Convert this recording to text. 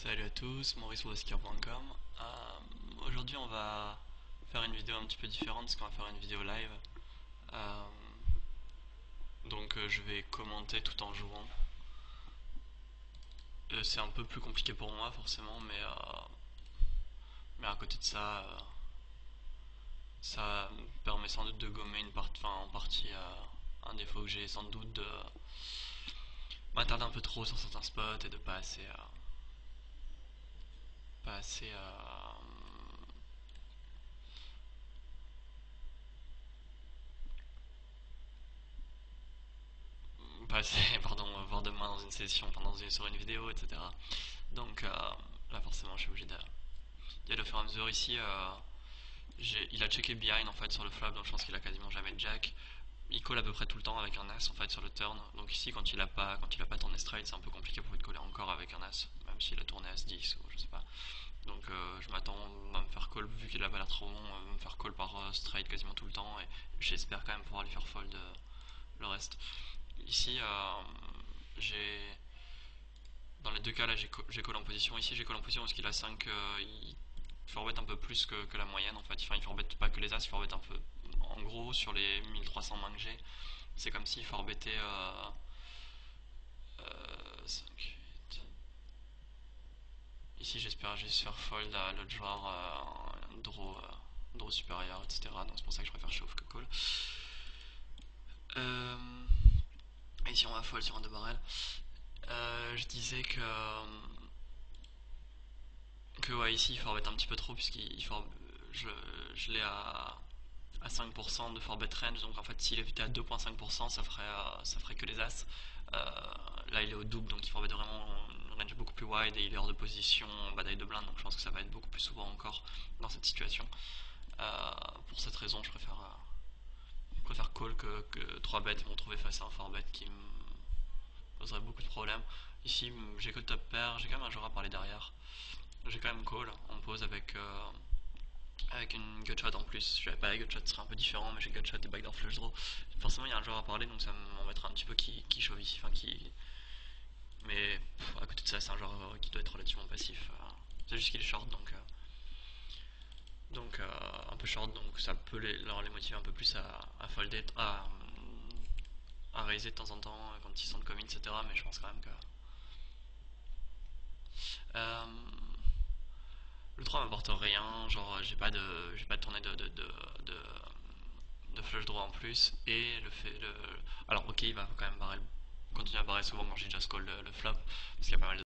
Salut à tous, maurice.com. Aujourd'hui on va faire une vidéo un petit peu différente parce qu'on va faire une vidéo live. Euh, je vais commenter tout en jouant. C'est un peu plus compliqué pour moi forcément, mais à côté de ça, ça me permet sans doute de gommer en partie un défaut que j'ai sans doute de m'attarder un peu trop sur certains spots et de pas assez passer pardon, voir de moi dans une session, sur une vidéo, etc. Donc là forcément je suis obligé d'y aller au fur et à mesure. Ici il a checké behind en fait sur le flop, donc je pense qu'il a quasiment jamais de jack. Il colle à peu près tout le temps avec un as en fait sur le turn. Donc ici quand il a pas tourné straight, c'est un peu compliqué pour lui de coller encore avec un as, même s'il a tourné as 10 ou je sais pas. Donc je m'attends à me faire call, vu qu'il a pas l'air trop bon, me faire call par straight quasiment tout le temps, et j'espère quand même pouvoir lui faire fold le reste. Ici j'ai dans les deux cas là j'ai call en position. Ici j'ai call en position parce qu'il a 5, il forbet un peu plus que la moyenne en fait. Enfin il forbet pas que les as, il forbet un peu. En gros sur les 1300 mains que j'ai, c'est comme s'il forbettait 5, 8. Ici j'espère juste faire fold à l'autre joueur, draw supérieur, etc. Donc c'est pour ça que je préfère shove que call. Euh, Ici on va fold sur un 2 barrel. Je disais que ouais, ici il forbet un petit peu trop puisqu'il for... je, je l'ai à 5% de forbet range, donc en fait s'il était à 2,5% ça ferait que les as. Là il est au double, donc il forbet vraiment une range beaucoup plus wide et il est hors de position bataille de blind, donc je pense que ça va être beaucoup plus souvent encore dans cette situation. Pour cette raison je préfère call que 3 bêtes vont trouver face à un forbet qui me poserait beaucoup de problèmes. Ici j'ai que top pair, j'ai quand même un joueur à parler derrière. J'ai quand même call, on pose avec une gutshot en plus. Si j'avais pas la gutshot, ce serait un peu différent, mais j'ai gutshot et backdoor flush draw. Forcément, il y a un joueur à parler, donc ça m'embêtera un petit peu qui chauffe ici. Mais à côté de ça, c'est un joueur qui doit être relativement passif. C'est juste qu'il est short, un peu short, donc ça peut les motiver un peu plus à folder, à raiser de temps en temps quand ils sentent comme, etc. Mais je pense quand même que. Euh, le 3 m'apporte rien, genre j'ai pas de tournée de flush draw en plus, et alors ok il va quand même continuer à barrer souvent quand j'ai just call le flop, parce qu'il y a pas mal